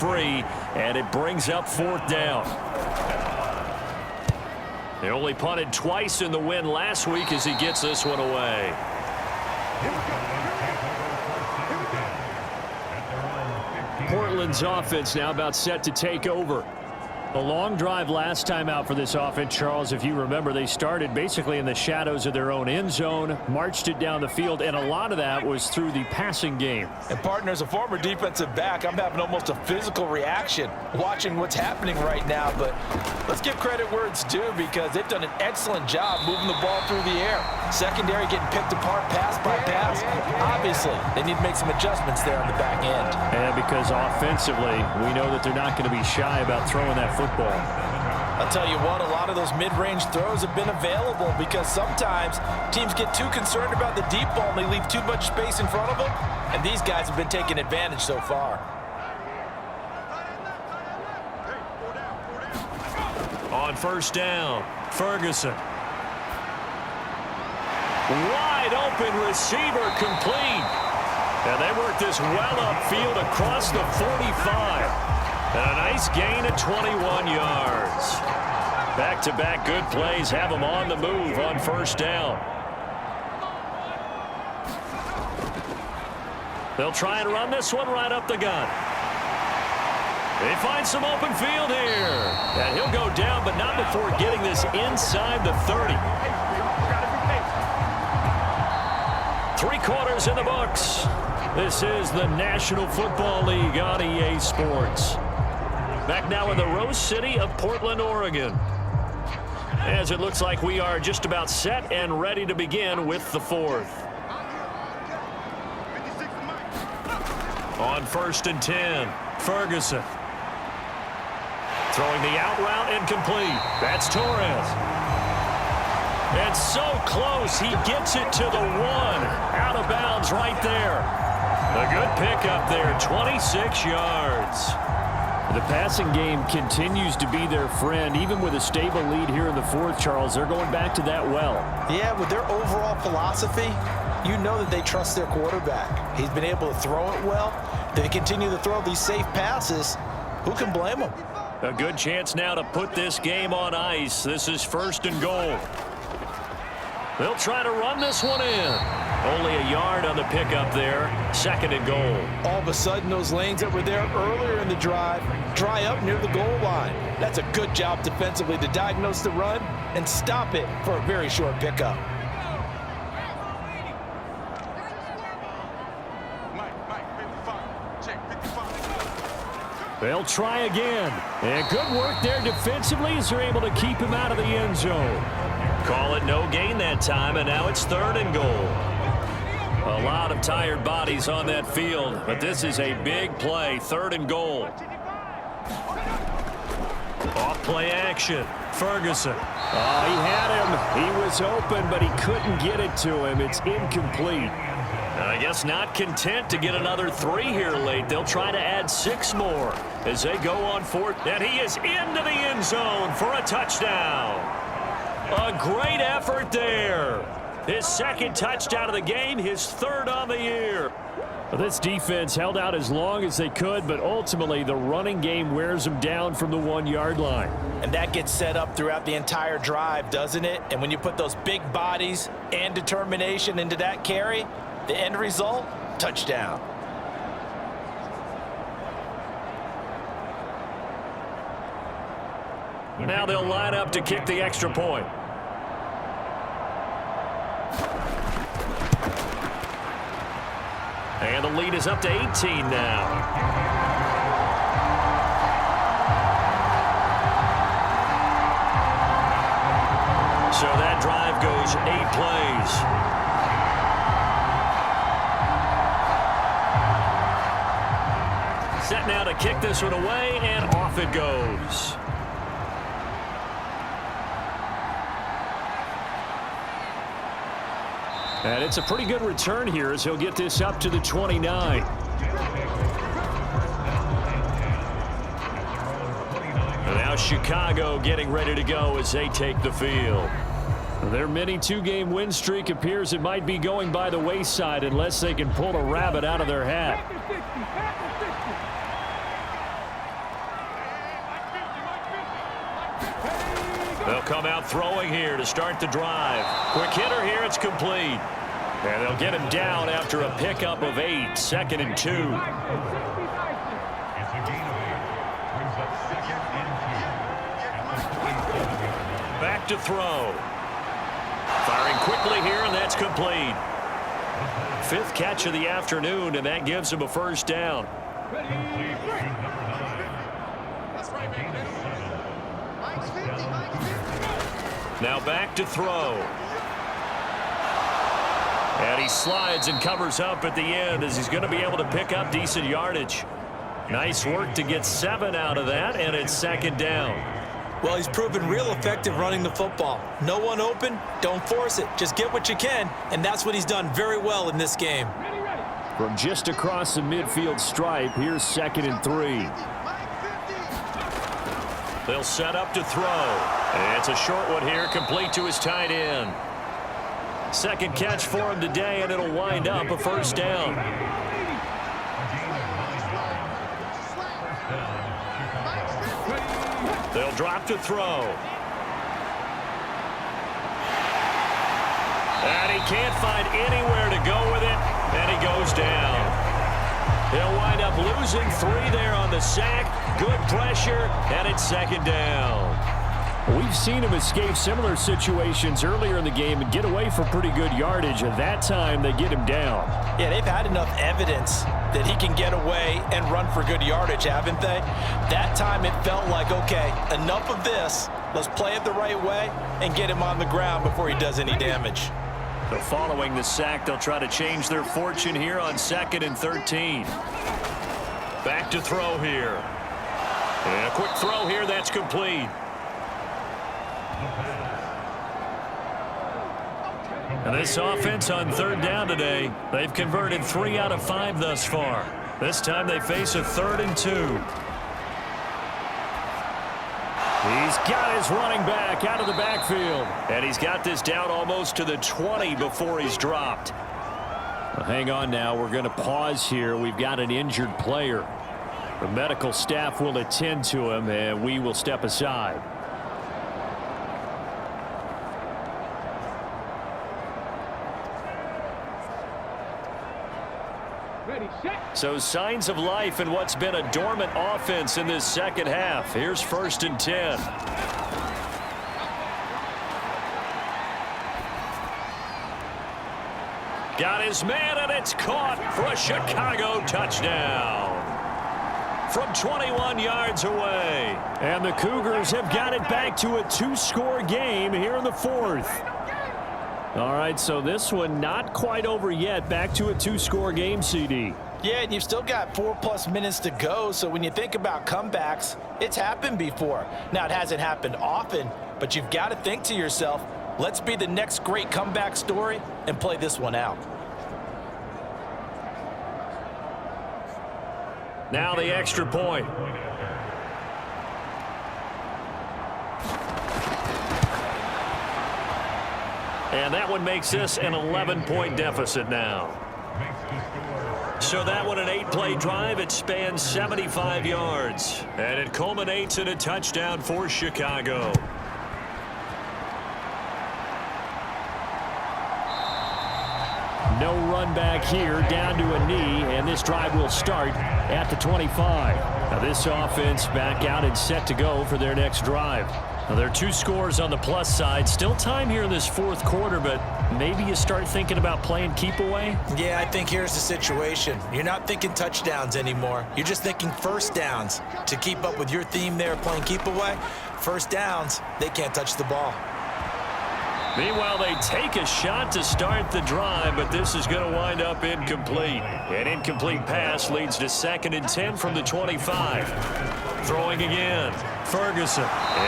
free, and it brings up 4th down. They only punted twice in the win last week as he gets this one away. Portland's offense now about set to take over. A long drive last time out for this offense, Charles. If you remember, they started basically in the shadows of their own end zone, marched it down the field, and a lot of that was through the passing game. And partner, as a former defensive back, I'm having almost a physical reaction watching what's happening right now. But let's give credit where it's due, because they've done an excellent job moving the ball through the air. Secondary getting picked apart pass by pass. Obviously, they need to make some adjustments there on the back end. And because offensively, we know that they're not going to be shy about throwing that football. I'll tell you what, a lot of those mid-range throws have been available, because sometimes teams get too concerned about the deep ball and they leave too much space in front of them, and these guys have been taking advantage so far. On 1st down, Ferguson. Wide open receiver, complete. And they work this well upfield across the 45. And a nice gain of 21 yards. Back-to-back good plays have them on the move on 1st down. They'll try and run this one right up the gun. They find some open field here. And he'll go down, but not before getting this inside the 30. 3 quarters in the books. This is the National Football League on EA Sports. Back now in the Rose City of Portland, Oregon. As it looks like we are just about set and ready to begin with the 4th. On 1st and 10, Ferguson. Throwing the out route incomplete. That's Torres. And so close, he gets it to the 1. Out of bounds right there. A good pickup there, 26 yards. The passing game continues to be their friend. Even with a stable lead here in the 4th, Charles, they're going back to that well. Yeah, with their overall philosophy, you know that they trust their quarterback. He's been able to throw it well. They continue to throw these safe passes. Who can blame them? A good chance now to put this game on ice. This is 1st and goal. They'll try to run this one in. Only a yard on the pickup there. 2nd and goal. All of a sudden, those lanes that were there earlier in the drive dry up near the goal line. That's a good job defensively to diagnose the run and stop it for a very short pickup. They'll try again. And good work there defensively as they're able to keep him out of the end zone. Call it no gain that time, and now it's 3rd and goal. A lot of tired bodies on that field, but this is a big play. 3rd and goal. Off play action. Ferguson. Oh, he had him. He was open, but he couldn't get it to him. It's incomplete. I guess not content to get another 3 here late. They'll try to add 6 more as they go on 4th. And he is into the end zone for a touchdown. A great effort there. His 2nd touchdown of the game, his 3rd on the year. This defense held out as long as they could, but ultimately the running game wears them down from the 1-yard line. And that gets set up throughout the entire drive, doesn't it? And when you put those big bodies and determination into that carry, the end result, touchdown. Now they'll line up to kick the extra point. And the lead is up to 18 now. So that drive goes 8 plays. Set now to kick this one away, and off it goes. And it's a pretty good return here as he'll get this up to the 29. And now Chicago getting ready to go as they take the field. Their mini 2-game win streak appears it might be going by the wayside unless they can pull a rabbit out of their hat. They'll come out throwing here to start the drive. Quick hitter here, it's complete. And they'll get him down after a pickup of 8, 2nd and 2. Back to throw. Firing quickly here, and that's complete. 5th catch of the afternoon, and that gives him a first down. Now back to throw. And he slides and covers up at the end as he's going to be able to pick up decent yardage. Nice work to get 7 out of that, and it's 2nd down. Well, he's proven real effective running the football. No one open, don't force it. Just get what you can, and that's what he's done very well in this game. From just across the midfield stripe, here's 2nd and 3. They'll set up to throw. And it's a short one here, complete to his tight end. 2nd catch for him today, and it'll wind up a first down. They'll drop to throw. And he can't find anywhere to go with it, and he goes down. He'll wind up losing 3 there on the sack. Good pressure, and it's 2nd down. We've seen him escape similar situations earlier in the game and get away for pretty good yardage. At that time, they get him down. Yeah, they've had enough evidence that he can get away and run for good yardage, haven't they? That time it felt like, okay, enough of this. Let's play it the right way and get him on the ground before he does any damage. So following the sack, they'll try to change their fortune here on 2nd and 13. Back to throw here. And a quick throw here, that's complete. And this offense on 3rd down today, they've converted 3 out of 5 thus far. This time they face a 3rd and 2. He's got his running back out of the backfield. And he's got this down almost to the 20 before he's dropped. Well, hang on now. We're going to pause here. We've got an injured player. The medical staff will attend to him, and we will step aside. So signs of life in what's been a dormant offense in this 2nd half. Here's 1st and 10. Got his man, and it's caught for a Chicago touchdown. From 21 yards away. And the Cougars have got it back to a 2-score game here in the 4th. All right, so this one not quite over yet. Back to a 2-score game, CD. Yeah, and you've still got 4+ minutes to go, so when you think about comebacks, it's happened before. Now, it hasn't happened often, but you've got to think to yourself, let's be the next great comeback story and play this one out. Now the extra point. And that one makes this an 11-point deficit now. So that one, an 8-play drive. It spans 75 yards. And it culminates in a touchdown for Chicago. No run back here, down to a knee, and this drive will start at the 25. Now this offense back out and set to go for their next drive. Now there are 2 scores on the plus side. Still time here in this 4th quarter, but maybe you start thinking about playing keep away? Yeah, I think here's the situation. You're not thinking touchdowns anymore. You're just thinking first downs. To keep up with your theme there, playing keep away, first downs, they can't touch the ball. Meanwhile, they take a shot to start the drive, but this is going to wind up incomplete. An incomplete pass leads to 2nd and 10 from the 25. Throwing again. Ferguson.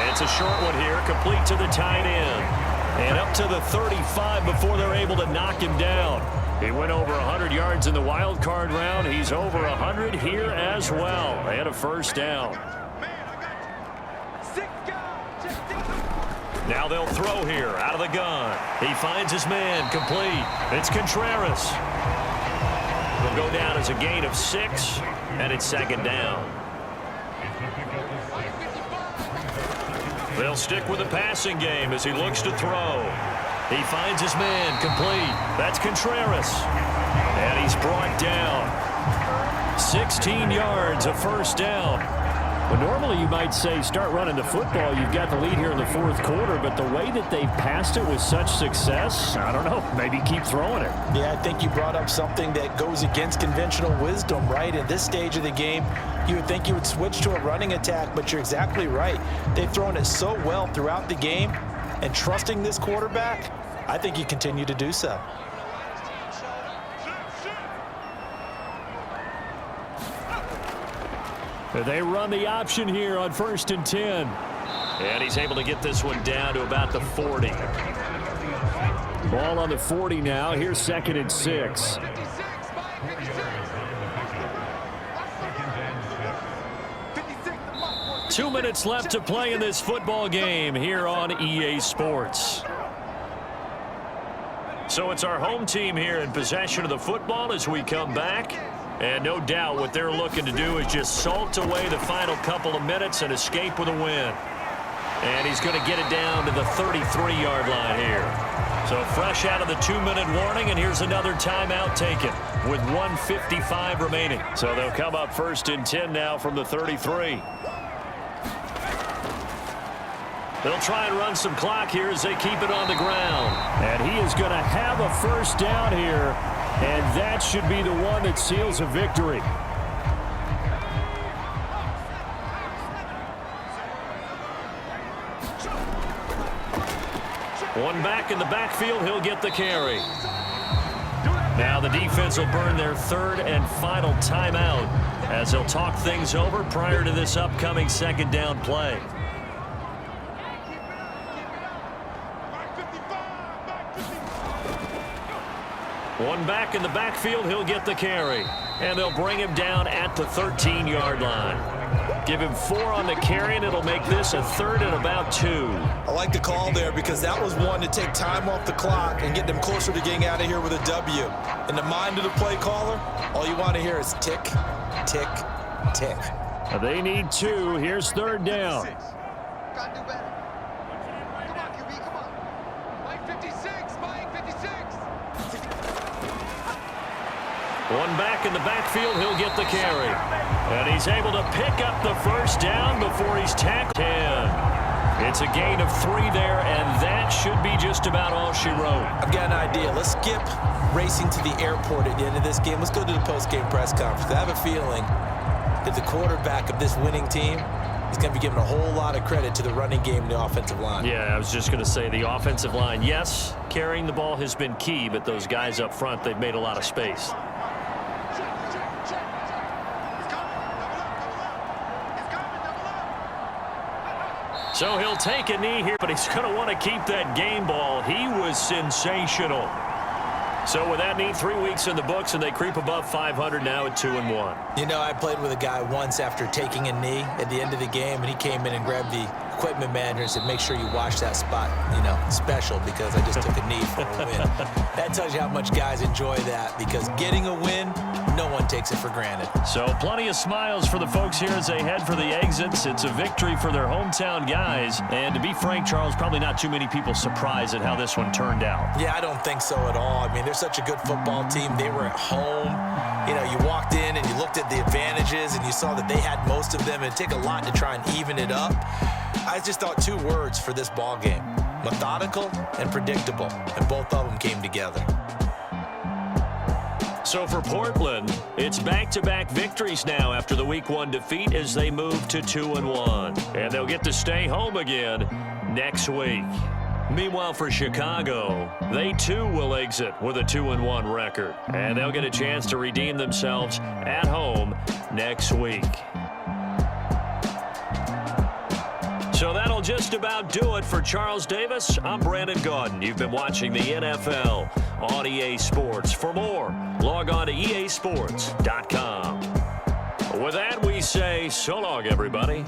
It's a short one here, complete to the tight end. And up to the 35 before they're able to knock him down. He went over 100 yards in the wild card round. He's over 100 here as well. And a first down. Now they'll throw here out of the gun. He finds his man, complete. It's Contreras. Will go down as a gain of 6, and it's 2nd down. They'll stick with the passing game as he looks to throw. He finds his man, complete. That's Contreras. And he's brought down. 16 yards, a first down. Well, normally you might say start running the football. You've got the lead here in the fourth quarter, but the way that they've passed it with such success, I don't know, maybe keep throwing it. Yeah, I think you brought up something that goes against conventional wisdom, right? At this stage of the game, you would think you would switch to a running attack, but you're exactly right. They've thrown it so well throughout the game, and trusting this quarterback, I think you continue to do so. They run the option here on 1st and 10. And he's able to get this one down to about the 40. Ball on the 40 now. Here's 2nd and 6. Two minutes left to play in this football game here on EA Sports. So it's our home team here in possession of the football as we come back. And no doubt what they're looking to do is just salt away the final couple of minutes and escape with a win. And he's going to get it down to the 33-yard line here. So fresh out of the 2-minute warning, and here's another timeout taken with 1:55 remaining. So they'll come up 1st and 10 now from the 33. They'll try and run some clock here as they keep it on the ground. And he is going to have a first down here. And that should be the one that seals a victory. One back in the backfield, he'll get the carry. Now the defense will burn their 3rd and final timeout as they'll talk things over prior to this upcoming 2nd down play. One back in the backfield, he'll get the carry. And they'll bring him down at the 13-yard line. Give him 4 on the carry, and it'll make this a 3rd and about 2. I like the call there because that was one to take time off the clock and get them closer to getting out of here with a W. In the mind of the play caller, all you want to hear is tick, tick, tick. They need 2. Here's 3rd down. Gotta do better. Come on, QB, come on. Mike 56, Mike 56. One back in the backfield, he'll get the carry. And he's able to pick up the first down before he's tackled. 10. It's a gain of 3 there, and that should be just about all she wrote. I've got an idea. Let's skip racing to the airport at the end of this game. Let's go to the post-game press conference. I have a feeling that the quarterback of this winning team is going to be given a whole lot of credit to the running game and the offensive line. Yeah, I was just going to say the offensive line, yes, carrying the ball has been key, but those guys up front, they've made a lot of space. So he'll take a knee here, but he's going to want to keep that game ball. He was sensational. So with that knee, 3 weeks in the books, and they creep above 500 now at 2-1. You know, I played with a guy once after taking a knee at the end of the game, and he came in and grabbed the equipment manager and said, make sure you watch that spot, you know, special, because I just took a knee for a win. That tells you how much guys enjoy that, because getting a win, no one takes it for granted. So plenty of smiles for the folks here as they head for the exits. It's a victory for their hometown guys. And to be frank, Charles, probably not too many people surprised at how this one turned out. Yeah, I don't think so at all. I mean, they're such a good football team. They were at home. You know, you walked in and you looked at the advantages and you saw that they had most of them. It'd take a lot to try and even it up. I just thought 2 words for this ball game: methodical and predictable. And both of them came together. So for Portland, it's back-to-back victories now after the Week 1 defeat as they move to 2-1. And they'll get to stay home again next week. Meanwhile, for Chicago, they too will exit with a 2-1 record. And they'll get a chance to redeem themselves at home next week. So that'll just about do it for Charles Davis. I'm Brandon Gaudin. You've been watching the NFL on EA Sports. For more, log on to easports.com. With that, we say so long, everybody.